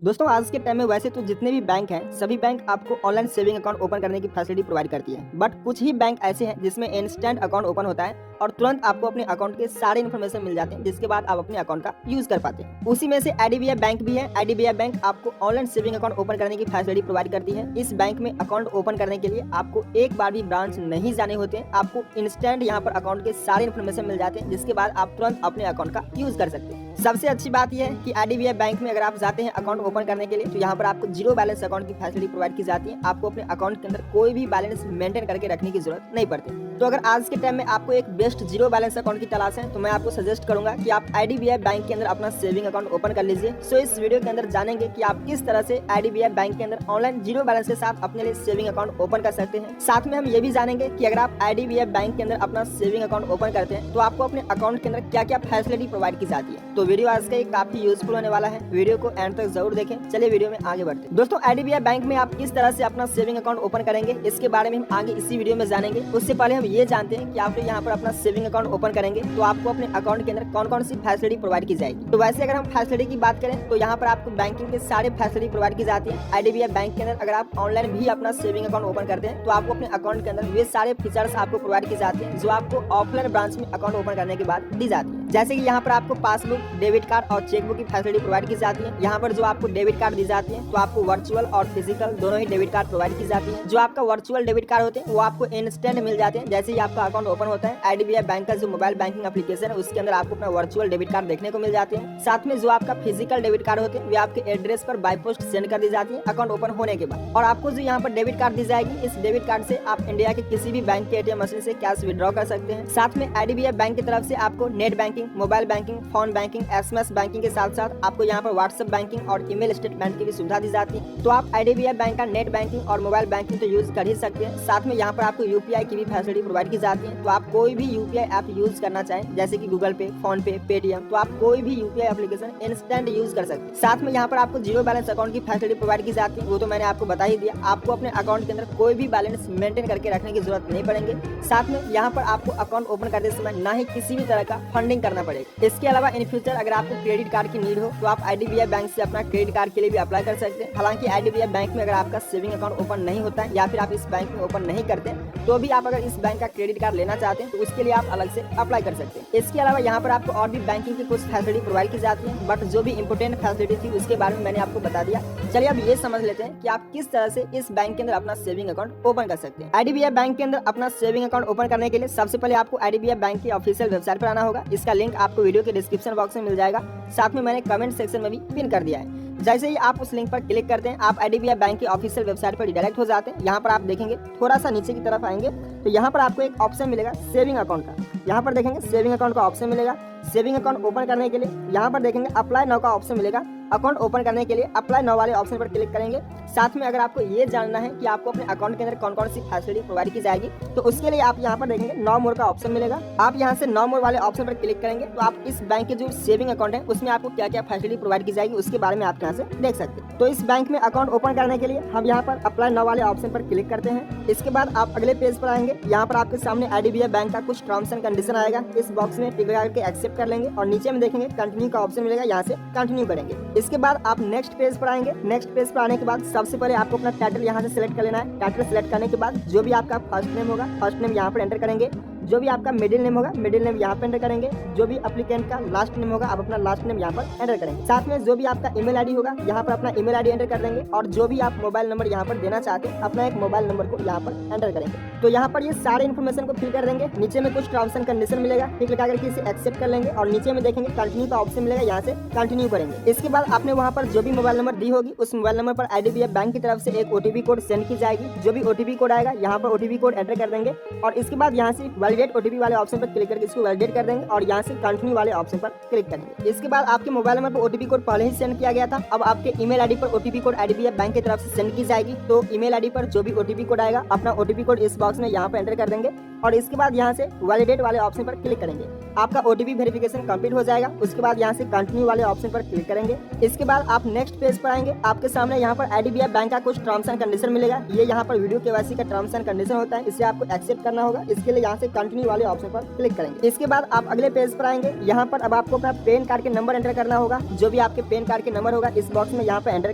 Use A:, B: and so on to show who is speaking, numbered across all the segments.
A: दोस्तों आज के टाइम में वैसे तो जितने भी बैंक हैं सभी बैंक आपको ऑनलाइन सेविंग अकाउंट ओपन करने की फैसिलिटी प्रोवाइड करती है। बट कुछ ही बैंक ऐसे हैं जिसमें इंस्टेंट अकाउंट ओपन होता है और तुरंत आपको अपने अकाउंट के सारे इन्फॉर्मेशन मिल जाते हैं, जिसके बाद आप अपने अकाउंट का यूज कर पाते हैं। उसी में से आईडीबीआई बैंक भी है। आईडीबीआई बैंक आपको ऑनलाइन सेविंग अकाउंट ओपन करने की फैसिलिटी प्रोवाइड करती है। इस बैंक में अकाउंट ओपन करने के लिए आपको एक बार भी ब्रांच नहीं जाने होते हैं। आपको इंस्टेंट यहाँ पर अकाउंट के सारे इन्फॉर्मेशन मिल जाते हैं, जिसके बाद आप तुरंत अपने अकाउंट का यूज कर सकते हैं। सबसे अच्छी बात यह है कि आईडीबीआई बैंक में अगर आप जाते हैं अकाउंट ओपन करने के लिए तो यहाँ पर आपको जीरो बैलेंस अकाउंट की फैसिलिटी प्रोवाइड की जाती है। आपको अपने अकाउंट के अंदर कोई भी बैलेंस मेंटेन करके रखने की जरूरत नहीं पड़ती। तो अगर आज के टाइम में आपको एक बेस्ट जीरो बैलेंस अकाउंट की तलाश है तो मैं आपको सजेस्ट करूंगा कि आप आईडीबीआई बैंक के अंदर अपना सेविंग अकाउंट ओपन कर लीजिए। सो इस वीडियो के अंदर जानेंगे कि आप किस तरह से आईडीबीआई बैंक के अंदर ऑनलाइन जीरो बैलेंस के साथ अपने लिए सेविंग अकाउंट ओपन कर सकते हैं। साथ में हम ये भी जानेंगे कि अगर आप आईडीबीआई बैंक के अंदर अपना सेविंग अकाउंट ओपन करते हैं तो आपको अपने अकाउंट के अंदर क्या क्या फैसिलिटी प्रोवाइड की जाती है। तो वीडियो आज का काफी यूजफुल होने वाला है, वीडियो को एंड तक जरूर देखें। चलिए वीडियो में आगे बढ़ते हैं। दोस्तों आईडीबीआई बैंक में आप किस तरह से अपना सेविंग अकाउंट ओपन करेंगे इसके बारे में हम आगे इसी वीडियो में जानेंगे। उससे पहले हम ये जानते हैं कि आप यहाँ पर अपना सेविंग अकाउंट ओपन करेंगे तो आपको अपने अकाउंट के अंदर कौन कौन सी फैसिलिटी प्रोवाइड की जाएगी। तो वैसे अगर हम फैसिलिटी की बात करें तो यहाँ पर आपको बैंकिंग के सारे फैसिलिटी प्रोवाइड की जाती है। आईडीबीआई बैंक के अंदर अगर आप ऑनलाइन भी अपना सेविंग अकाउंट ओपन करते हैं तो आपको अपने अकाउंट के अंदर वे सारे फीचर्स आपको प्रोवाइड की जाती है जो आपको ऑफलाइन ब्रांच में अकाउंट ओपन करने के बाद दी जाती है। जैसे कि यहाँ पर आपको पासबुक, डेबिट कार्ड और चेकबुक की फैसिलिटी प्रोवाइड की जाती है। यहाँ पर जो आपको डेबिट कार्ड दी जाती है तो आपको वर्चुअल और फिजिकल दोनों ही डेबिट कार्ड प्रोवाइड की जाती है। जो आपका वर्चुअल डेबिट कार्ड होते हैं वो आपको इंस्टेंट मिल जाते हैं जैसे ही आपका अकाउंट ओपन होता है। आईडीबीआई बैंक का जो मोबाइल बैंकिंग एप्लीकेशन है उसके अंदर आपको अपना वर्चुअल डेबिट कार्ड देखने को मिल जाते हैं। साथ में जो आपका फिजिकल डेबिट कार्ड होते हैं वे आपके एड्रेस पर बाय पोस्ट सेंड कर दी जाती है अकाउंट ओपन होने के बाद। और आपको जो यहाँ पर डेबिट कार्ड दी जाएगी इस डेबिट कार्ड से आप इंडिया के किसी भी बैंक के एटीएम मशीन से कैश विड्रॉ कर सकते हैं। साथ में आईडीबीआई बैंक की तरफ से आपको net banking, mobile banking, phone banking, SMS banking के साथ साथ आपको यहाँ पर व्हाट्सएप बैंकिंग और ईमेल स्टेटमेंट की भी सुविधा दी जाती है। तो आप आईडीबीआई बैंक का नेट बैंकिंग और मोबाइल बैंकिंग तो यूज कर ही सकते हैं। साथ में यहाँ पर आपको यूपीआई की भी फैसिलिटी प्रोवाइड की जाती है। तो आप कोई भी यूपीआई ऐप यूज करना चाहें जैसे कि गूगल पे, फोन पे, पेटीएम, तो आप कोई भी यूपीआई एप्लीकेशन इंस्टेंट यूज कर सकते हैं। साथ में यहाँ पर आपको जीरो बैलेंस अकाउंट की फैसिलिटी प्रोवाइड की जाती है, वो तो मैंने आपको बता ही दिया। आपको अपने अकाउंट के अंदर कोई भी बैलेंस मेंटेन करके रखने की जरूरत नहीं पड़ेंगे। साथ में यहाँ पर आपको अकाउंट ओपन करते समय ना ही किसी भी तरह का फंडिंग करना पड़ेगा। इसके अलावा इन फ्यूचर अगर आपको क्रेडिट कार्ड की नीड हो तो आप आईडीबीआई बैंक से अपना क्रेडिट कार्ड के लिए भी अप्लाई कर सकते हैं। हालांकि आईडीबीआई बैंक में अगर आपका सेविंग अकाउंट ओपन नहीं होता है या फिर आप इस बैंक में ओपन नहीं करते तो भी आप अगर इस बैंक का क्रेडिट कार्ड लेना चाहते हैं तो उसके लिए आप अलग से अप्लाई कर सकते हैं। इसके अलावा यहाँ पर आपको और भी बैंकिंग की कुछ फैसिलिटी प्रोवाइड की जाती है, बट जो भी इंपोर्टेंट फैसिलिटी थी उसके बारे में मैंने आपको बता दिया। चलिए अब ये समझ लेते हैं कि आप किस तरह से इस बैंक के अंदर अपना सेविंग अकाउंट ओपन कर सकते हैं। आईडीबीआई बैंक के अंदर अपना सेविंग अकाउंट ओपन करने के लिए सबसे पहले आपको आईडीबीआई बैंक की ऑफिशियल वेबसाइट पर आना होगा। इसका लिंक आपको वीडियो के डिस्क्रिप्शन बॉक्स में मिल जाएगा, साथ में मैंने कमेंट सेक्शन में भी पिन कर दिया है। जैसे ही आप उस लिंक पर क्लिक करते हैं आप आईडीबीआई बैंक की ऑफिशियल वेबसाइट पर डायरेक्ट हो जाते हैं। यहाँ पर आप देखेंगे थोड़ा सा नीचे की तरफ आएंगे तो यहाँ पर आपको एक ऑप्शन मिलेगा सेविंग अकाउंट का। यहाँ पर देखेंगे सेविंग अकाउंट का ऑप्शन मिलेगा। सेविंग अकाउंट ओपन करने के लिए यहाँ पर देखेंगे अप्लाई नाउ का ऑप्शन मिलेगा। अकाउंट ओपन करने के लिए अप्लाई नाउ वाले ऑप्शन पर क्लिक करेंगे। साथ में अगर आपको ये जानना है कि आपको अपने अकाउंट के अंदर कौन कौन सी फैसिलिटी प्रोवाइड की जाएगी तो उसके लिए आप यहाँ पर देखेंगे नो मोर का ऑप्शन मिलेगा। आप यहाँ से नो मोर वाले ऑप्शन पर क्लिक करेंगे तो आप इस बैंक के जो सेविंग अकाउंट है उसमें आपको क्या क्या फैसिलिटी प्रोवाइड की जाएगी उसके बारे में आप यहाँ से देख सकते हैं। तो इस बैंक में अकाउंट ओपन करने के लिए हम यहाँ पर अप्लाई नाउ वाले ऑप्शन पर क्लिक करते हैं। इसके बाद आप अगले पेज पर आएंगे। यहाँ पर आपके सामने आईडीबीआई बैंक का कुछ टर्म्स एंड कंडीशन आएगा। इस बॉक्स में टिक लगा करके एक्सेप्ट कर लेंगे और नीचे में देखेंगे कंटिन्यू का ऑप्शन मिलेगा, यहाँ से कंटिन्यू करेंगे। इसके बाद आप नेक्स्ट पेज पर आएंगे। नेक्स्ट पेज पर आने के बाद सबसे पहले आपको अपना टाइटल यहाँ से सिलेक्ट कर लेना है। टाइटल सिलेक्ट करने के बाद जो भी आपका फर्स्ट नेम होगा फर्स्ट नेम यहाँ पर एंटर करेंगे। जो भी आपका मिडिल नेम होगा मिडिल नेम यहाँ पर एंटर करेंगे। जो भी एप्लीकेंट का लास्ट नेम होगा आप अपना लास्ट नेम यहाँ पर एंटर करेंगे। साथ में जो भी आपका ईमेल आईडी होगा यहाँ पर अपना ईमेल आईडी एंटर कर देंगे और जो भी आप मोबाइल नंबर यहाँ पर देना चाहते हैं अपना एक मोबाइल नंबर को यहाँ पर एंटर करेंगे। तो यहाँ पर ये सारे इन्फॉर्मेशन को फिल कर देंगे। नीचे में कुछ टर्म्स एंड कंडीशन मिलेगा, टिक लगा करके इसे एक्सेप्ट कर लेंगे और नीचे में देखेंगे कंटिन्यू का ऑप्शन मिलेगा, यहाँ से कंटिन्यू करेंगे। इसके बाद आपने वहाँ पर जो भी मोबाइल नंबर दी होगी उस मोबाइल नंबर पर आईडीबीआई बैंक की तरफ से एक ओटीपी कोड सेंड की जाएगी। जो भी ओटीपी कोड आएगा यहाँ पर ओटीपी कोड एंटर कर देंगे और इसके बाद यहाँ से वैलिडेट ओटीपी वाले ऑप्शन पर क्लिक करके इसको वैलिडेट कर देंगे और यहाँ से कंटिन्यू वाले ऑप्शन पर क्लिक करेंगे। इसके बाद आपके मोबाइल नंबर पर ओटीपी कोड पहले ही सेंड किया गया था, अब आपके ईमेल आईडी पर ओटीपी कोड आईडीबीआई बैंक की तरफ से सेंड की जाएगी। तो ईमेल आईडी पर जो भी ओटीपी कोड आएगा अपना ओटीपी कोड इस बॉक्स में यहाँ पर एंटर कर देंगे और इसके बाद यहाँ से वैलिडेट वाले ऑप्शन पर क्लिक करेंगे। आपका OTP वेरिफिकेशन कंप्लीट हो जाएगा। उसके बाद यहाँ से कंटिन्यू वाले ऑप्शन पर क्लिक करेंगे। इसके बाद आप नेक्स्ट पेज पर आएंगे। आपके सामने यहाँ पर IDBI बैंक का कुछ टर्म्स एंड कंडीशन मिलेगा। ये यहाँ पर वीडियो KYC का टर्म्स एंड कंडीशन होता है, इसे आपको एक्सेप्ट करना होगा। इसके लिए यहाँ से कंटिन्यू वाले ऑप्शन पर क्लिक करेंगे। इसके बाद आप अगले पेज पर आएंगे। यहाँ पर अब आपको अपना पैन कार्ड के नंबर एंटर करना होगा। जो भी आपके पैन कार्ड के नंबर होगा इस बॉक्स में यहाँ पर एंटर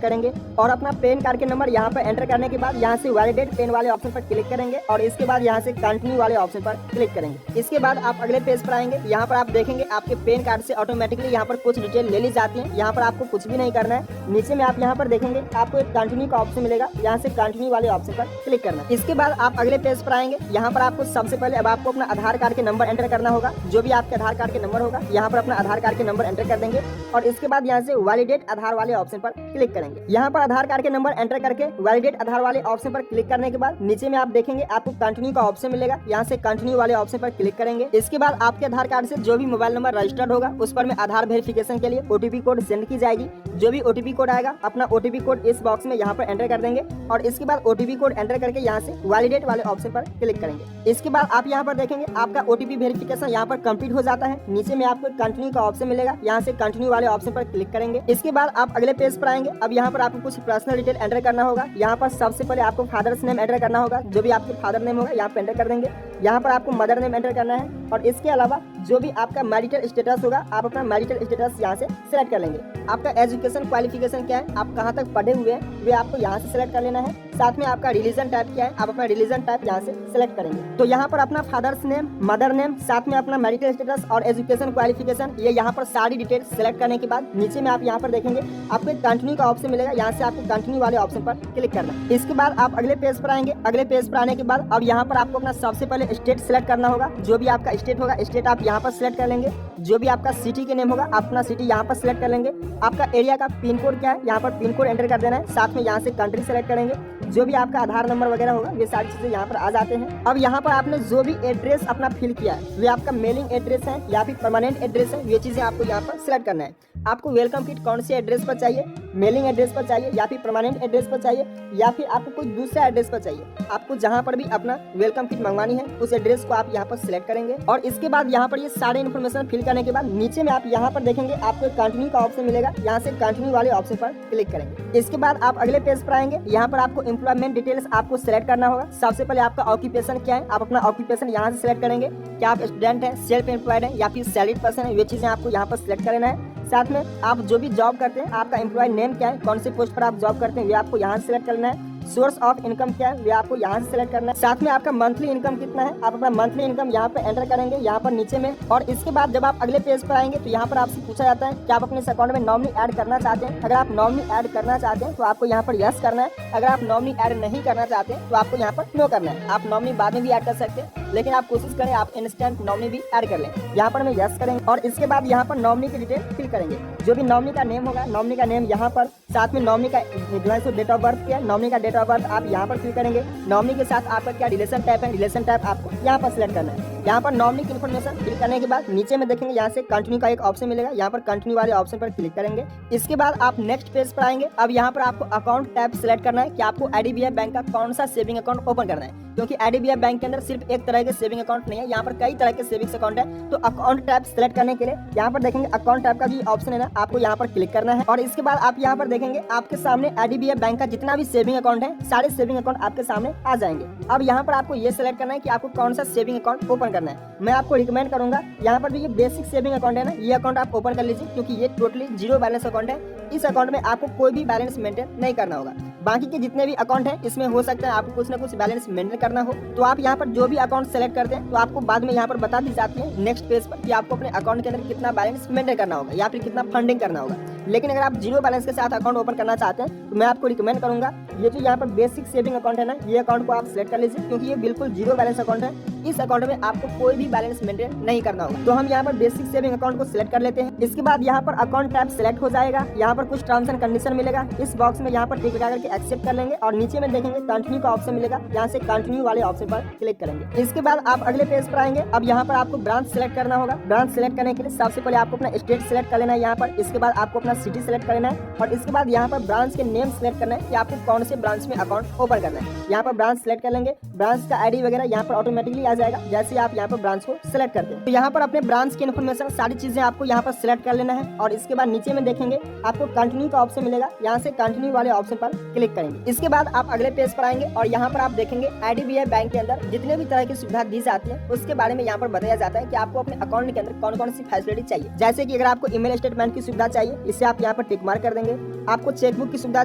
A: करेंगे और अपना पैन कार्ड के नंबर यहाँ पर एंटर करने के बाद यहाँ से वैलिडेट पैन वाले ऑप्शन पर क्लिक करेंगे और इसके बाद यहाँ से कंटिन्यू वाले ऑप्शन पर क्लिक करेंगे। इसके बाद आप अगले पेज पर आएंगे। यहाँ पर आप देखेंगे आपके पैन कार्ड से ऑटोमेटिकली यहाँ पर कुछ डिटेल ले ली जाती है। यहाँ पर आपको कुछ भी नहीं करना है। नीचे में आप यहाँ पर देखेंगे आपको एक कंटिन्यू का ऑप्शन मिलेगा, यहाँ से कंटिन्यू वाले ऑप्शन पर क्लिक करना है। इसके बाद आप अगले पेज पर आएंगे। यहाँ पर आपको सबसे पहले अब आपको अपना आधार कार्ड के नंबर एंटर करना होगा। जो भी आपके आधार कार्ड के नंबर होगा यहाँ पर अपना आधार कार्ड के नंबर एंटर कर देंगे और इसके बाद यहाँ से वैलिडेट आधार वाले ऑप्शन पर क्लिक करेंगे। यहाँ पर आधार कार्ड के नंबर एंटर करके वैलिडेट आधार वाले ऑप्शन पर क्लिक करने के बाद नीचे में आप देखेंगे आपको कंटिन्यू का ऑप्शन मिलेगा, यहाँ से कंटिन्यू वाले ऑप्शन पर क्लिक करेंगे। इसके बाद आपके आधार कार्ड से जो भी मोबाइल नंबर रजिस्टर्ड होगा उस पर में आधार वेरिफिकेशन के लिए OTP कोड सेंड की जाएगी। जो भी OTP कोड आएगा अपना OTP कोड इस बॉक्स में यहाँ पर एंटर कर देंगे और इसके बाद OTP कोड एंटर करके यहाँ से वैलिडेट वाले ऑप्शन पर क्लिक करेंगे। इसके बाद आप यहाँ पर देखेंगे आपका OTP वेरिफिकेशन यहाँ पर कंप्लीट हो जाता है। नीचे में आपको कंटिन्यू का ऑप्शन मिलेगा, यहाँ से कंटिन्यू वाले ऑप्शन पर क्लिक करेंगे। इसके बाद आप अगले पेज पर आएंगे। अब यहाँ पर आपको कुछ पर्सनल डिटेल एंटर करना होगा। यहाँ पर सबसे पहले आपको फादर्स नेम एंटर करना होगा। जो भी आपके फादर नेम होगा यहाँ पे एंटर कर देंगे। यहाँ पर आपको मदर नेम एंटर करना है और इसके अलावा जो भी आपका मैरिटल स्टेटस होगा आप अपना मैरिटल स्टेटस यहाँ से सिलेक्ट कर लेंगे। आपका एजुकेशन क्वालिफिकेशन क्या है, आप कहाँ तक पढ़े हुए हैं वे आपको यहाँ से सिलेक्ट कर लेना है। साथ में आपका रिलीजन टाइप क्या है, आप अपना रिलीजन टाइप यहाँ से सिलेक्ट करेंगे। तो यहाँ पर अपना फादर्स नेम, मदर नेम, साथ में अपना मैरिटल स्टेटस और एजुकेशन क्वालिफिकेशन ये यहाँ पर सारी डिटेल सिलेक्ट करने के बाद नीचे में आप यहाँ पर देखेंगे आपको कंटिन्यू का ऑप्शन मिलेगा, यहाँ से आपको कंटिन्यू वाले ऑप्शन पर क्लिक करना है। इसके बाद आप अगले पेज पर आएंगे। अगले पेज पर आने के बाद अब यहाँ पर आपको अपना सबसे पहले स्टेट सिलेक्ट करना होगा। जो भी आपका स्टेट होगा स्टेट आप यहाँ पर सिलेक्ट कर लेंगे। जो भी आपका सिटी के नेम होगा आप अपना सिटी यहाँ पर सिलेक्ट कर लेंगे। आपका एरिया का पिन कोड क्या है यहाँ पर पिन कोड एंटर कर देना है। साथ में यहाँ से कंट्री सेलेक्ट करेंगे। जो भी आपका आधार नंबर वगैरह होगा ये सारी चीजें यहाँ पर आ जाते हैं। अब यहाँ पर आपने जो भी एड्रेस अपना फिल किया है वे आपका मेलिंग एड्रेस है या फिर परमानेंट एड्रेस है, ये चीजें आपको यहाँ पर सिलेक्ट करना है। आपको वेलकम किट कौन से एड्रेस पर चाहिए, मेलिंग एड्रेस पर चाहिए या फिर परमानेंट एड्रेस पर चाहिए या फिर आपको कोई दूसरा एड्रेस पर चाहिए। आपको जहां पर भी अपना वेलकम किट मंगवानी है उस एड्रेस को आप यहां पर सिलेक्ट करेंगे और इसके बाद यहां पर ये सारे इन्फॉर्मेशन फिल करने के बाद नीचे में आप यहां पर देखेंगे आपको कंटिन्यू का ऑप्शन मिलेगा, यहां से कंटिन्यू वाले ऑप्शन पर क्लिक करेंगे। इसके बाद आप अगले पेज पर आएंगे। यहाँ पर आपको एम्प्लॉयमेंट डिटेल्स आपको सिलेक्ट करना होगा। सबसे पहले आपका ऑक्यूपेशन क्या है, आप अपना ऑक्यूपेशन यहाँ से सिलेक्ट करेंगे। क्या आप स्टूडेंट है, सेल्फ एम्प्लॉयड है या फिर सैलरीड पर्सन है, ये चीजें आपको यहाँ पर सिलेक्ट करना है। साथ में आप जो भी जॉब करते हैं आपका एम्प्लॉय नेम क्या है, कौन से पोस्ट पर आप जॉब करते हैं ये आपको यहाँ से सिलेक्ट करना है। सोर्स ऑफ इनकम क्या है वे आपको यहाँ से सिलेक्ट करना है। साथ में आपका मंथली इनकम कितना है, आप अपना मंथली इनकम यहाँ पे एंटर करेंगे यहाँ पर नीचे में। और इसके बाद जब आप अगले पेज पर आएंगे तो यहाँ पर आपसे पूछा जाता है कि आप अपने इस अकाउंट में नॉमिनी ऐड करना चाहते हैं। अगर आप नॉमिनी ऐड करना चाहते हैं तो आपको यहाँ पर यस करना है। अगर आप नॉमिनी ऐड नहीं करना चाहते हैं तो आपको यहाँ पर नो करना है। आप नॉमिनी बाद में भी ऐड कर सकते हैं लेकिन आप कोशिश करें आप इंस्टेंट नॉमिनी भी ऐड कर लें। यहाँ पर मैं यस करेंगे और इसके बाद यहाँ पर नॉमिनी की डिटेल फिल करेंगे। जो भी नॉमिनी का नेम होगा नॉमिनी का नेम यहाँ पर, साथ में नॉमिनी का जो है डेट ऑफ बर्थ क्या है, नॉमिनी का डेट ऑफ बर्थ आप यहाँ पर फिल करेंगे। नॉमिनी के साथ आपका क्या रिलेशन टाइप है, रिलेशन टाइप आपको यहाँ पर सिलेक्ट करना है। यहाँ पर नॉमिनी की इन्फॉर्मेशन फिल करने के बाद नीचे में देखेंगे यहाँ से कंटिन्यू का एक ऑप्शन मिलेगा, यहाँ पर कंटिन्यू वाले ऑप्शन पर क्लिक करेंगे। इसके बाद आप नेक्स्ट पेज पर आएंगे। अब यहाँ पर आपको अकाउंट टाइप सिलेक्ट करना है कि आपको IDBI बैंक का कौन सा सेविंग अकाउंट ओपन करना है, क्योंकि IDBI बैंक के अंदर सिर्फ एक तरह के सेविंग अकाउंट नहीं है, यहाँ पर कई तरह के सेविंग्स अकाउंट है। तो अकाउंट टाइप सिलेक्ट करने के लिए यहाँ पर देखेंगे अकाउंट टाइप का जो ऑप्शन है ना आपको यहाँ पर क्लिक करना है और इसके बाद आप यहाँ पर देखेंगे आपके सामने IDBI बैंक का जितना भी सेविंग अकाउंट है सारे सेविंग अकाउंट आपके सामने आ जाएंगे। अब यहाँ पर आपको ये सिलेक्ट करना है कि आपको कौन सा सेविंग अकाउंट ओपन करना है। मैं आपको रिकमेंड करूंगा यहाँ पर भी ये बेसिक सेविंग अकाउंट है ना, ये अकाउंट आप ओपन कर लीजिए क्योंकि ये टोटली जीरो बैलेंस अकाउंट है। इस अकाउंट में आपको कोई भी बैलेंस मेंटेन नहीं करना होगा। बाकी के जितने भी अकाउंट हैं इसमें हो सकता है आपको कुछ ना कुछ बैलेंस मेंटेन करना हो, तो आप यहाँ पर जो भी अकाउंट सेलेक्ट करते हैं तो आपको बाद में यहाँ पर बता दी जाती है नेक्स्ट पेज पर कि आपको अपने अकाउंट के अंदर कितना बैलेंस मेंटेन करना होगा या फिर कितना फंडिंग करना होगा। लेकिन अगर आप जीरो बैलेंस के साथ अकाउंट ओपन करना चाहते हैं तो मैं आपको रिकमेंड करूंगा ये जो यहाँ पर बेसिक सेविंग अकाउंट है ना, ये अकाउंट को आप सिलेक्ट कर लीजिए क्योंकि ये बिल्कुल जीरो बैलेंस अकाउंट है। इस अकाउंट में आपको कोई भी बैलेंस मेंटेन नहीं करना होगा। तो हम यहाँ पर बेसिक सेविंग अकाउंट को सिलेक्ट कर लेते हैं। इसके बाद यहाँ पर अकाउंट टाइप सिलेक्ट हो जाएगा। यहाँ पर कुछ टर्म्स एंड कंडीशन मिलेगा, इस बॉक्स में यहाँ पर टिक लगा करके एक्सेप्ट कर लेंगे और नीचे में देखेंगे कंटिन्यू का ऑप्शन मिलेगा, यहाँ से कंटिन्यू वाले ऑप्शन पर क्लिक करेंगे। इसके बाद आप अगले पेज पर आएंगे। अब यहाँ पर आपको ब्रांच सिलेक्ट करना होगा। ब्रांच सिलेक्ट करने के लिए सबसे पहले आपको अपना स्टेट सिलेक्ट कर लेना है यहाँ पर। इसके बाद आपको अपना सिटी सिलेक्ट कर लेना है और इसके बाद यहाँ पर ब्रांच के नेम सिलेक्ट करना है कि आपको कौन से ब्रांच में अकाउंट ओपन करना है। यहाँ पर ब्रांच सिलेक्ट कर लेंगे। ब्रांच का आईडी वगैरह यहाँ पर ऑटोमेटिकली आ जाएगा जैसे आप यहाँ पर ब्रांच को सिलेक्ट करते हैं। तो यहाँ पर अपने ब्रांच की इन्फॉर्मेशन सारी चीजें आपको यहाँ पर सिलेक्ट कर लेना है और इसके बाद नीचे में देखेंगे आपको कंटिन्यू का ऑप्शन मिलेगा, यहाँ से कंटिन्यू वाले ऑप्शन पर क्लिक करेंगे। इसके बाद आप अगले पेज पर आएंगे और यहाँ पर आप देखेंगे IDBI बैंक के अंदर जितने भी तरह की सुविधा दी जाती है उसके बारे में यहाँ पर बताया जाता है कि आपको अपने अकाउंट के अंदर कौन कौन सी फैसिलिटी चाहिए। जैसे कि अगर आपको ईमेल स्टेटमेंट की सुविधा चाहिए इसे आप यहाँ पर टिक मार्क कर देंगे, आपको चेकबुक की सुविधा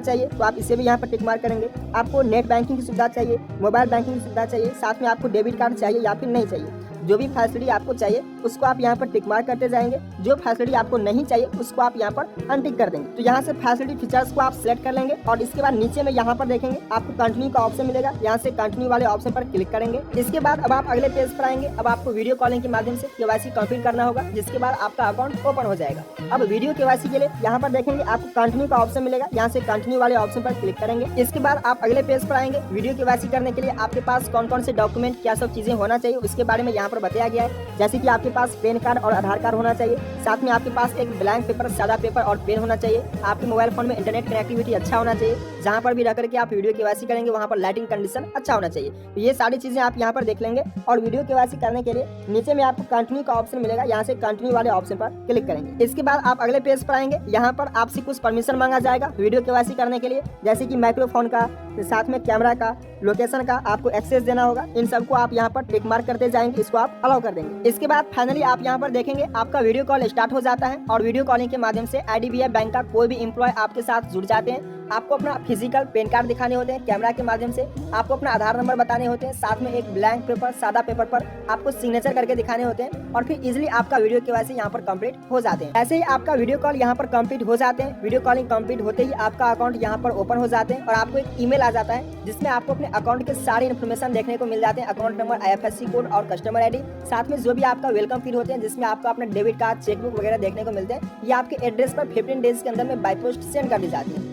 A: चाहिए तो आप इसे भी यहाँ पर टिक मार्क करेंगे, आपको नेट बैंकिंग की सुविधा चाहिए, मोबाइल बैंकिंग की सुविधा चाहिए, साथ में आपको डेबिट कार्ड चाहिए या फिर नहीं चाहिए, जो भी फैसिलिटी आपको चाहिए उसको आप यहाँ पर टिक मार्क करते जाएंगे। जो फैसिलिटी आपको नहीं चाहिए उसको आप यहाँ पर अनटिक कर देंगे। तो यहाँ से फैसिलिटी फीचर्स को आप सिलेक्ट कर लेंगे और इसके बाद नीचे में यहाँ पर देखेंगे आपको कंटिन्यू का ऑप्शन मिलेगा, यहाँ से कंटिन्यू वाले ऑप्शन पर क्लिक करेंगे। इसके बाद अब आप अगले पेज पर आएंगे। अब आपको वीडियो कॉलिंग के माध्यम से KYC कंप्लीट करना होगा जिसके बाद आपका अकाउंट ओपन हो जाएगा। अब वीडियो KYC के लिए यहाँ पर देखेंगे आपको कंटिन्यू का ऑप्शन मिलेगा, यहाँ से कंटिन्यू वाले ऑप्शन पर क्लिक करेंगे। इसके बाद आप अगले पेज पर आएंगे। वीडियो KYC करने के लिए आपके पास कौन कौन से डॉक्यूमेंट क्या सब चीजें होना चाहिए उसके बारे में यहाँ पर बताया गया है। जैसे कि आपके पास पैन कार्ड और आधार कार्ड होना चाहिए, साथ में आपके पास एक ब्लैंक पेपर, सादा पेपर और पेन होना चाहिए, आपके मोबाइल फोन में इंटरनेट कनेक्टिविटी अच्छा होना चाहिए, जहां पर भी रह करके आप वीडियो KYC करेंगे वहां पर लाइटिंग कंडीशन अच्छा होना चाहिए। तो ये सारी चीजें आप यहां पर देख लेंगे और वीडियो KYC करने के लिए नीचे में आपको कंटिन्यू का ऑप्शन मिलेगा, यहाँ से कंटिन्यू वाले ऑप्शन पर क्लिक करेंगे। इसके बाद आप अगले पेज पर आएंगे। यहाँ पर आपसे कुछ परमिशन मांगा जाएगा वीडियो KYC करने के लिए, जैसे कि माइक्रोफोन का, साथ में कैमरा का, लोकेशन का आपको एक्सेस देना होगा। इन सबको आप यहाँ पर टिक मार्क करते जाएंगे, इसको आप अलाउ कर देंगे। इसके बाद फाइनली आप यहाँ पर देखेंगे आपका वीडियो कॉल स्टार्ट हो जाता है और वीडियो कॉलिंग के माध्यम से IDBI बैंक का कोई भी एम्प्लॉय आपके साथ जुड़ जाते हैं। आपको अपना फिजिकल पैन कार्ड दिखाने होते हैं कैमरा के माध्यम से, आपको अपना आधार नंबर बताने होते हैं, साथ में एक ब्लैंक पेपर, सादा पेपर पर आपको सिग्नेचर करके दिखाने होते हैं और फिर इजीली आपका वीडियो KYC यहाँ पर कंप्लीट हो जाते हैं। ऐसे ही आपका वीडियो कॉल यहाँ पर कंप्लीट हो जाते हैं। वीडियो कॉलिंग कंप्लीट होते ही आपका अकाउंट यहाँ पर ओपन हो जाते हैं और आपको एक ईमेल आ जाता है जिसमें आपको अपने अकाउंट के सारी इन्फॉर्मेशन देखने को मिल जाते हैं, अकाउंट नंबर, IFSC कोड और कस्टमर ID, साथ में जो भी आपका वेलकम फील होते हैं जिसमें आपको अपना डेबिट कार्ड, चेकबुक वगैरह देखने को मिलते हैं। ये आपके एड्रेस पर 15 डेज के अंदर में बाय पोस्ट सेंड कर दी जाती है।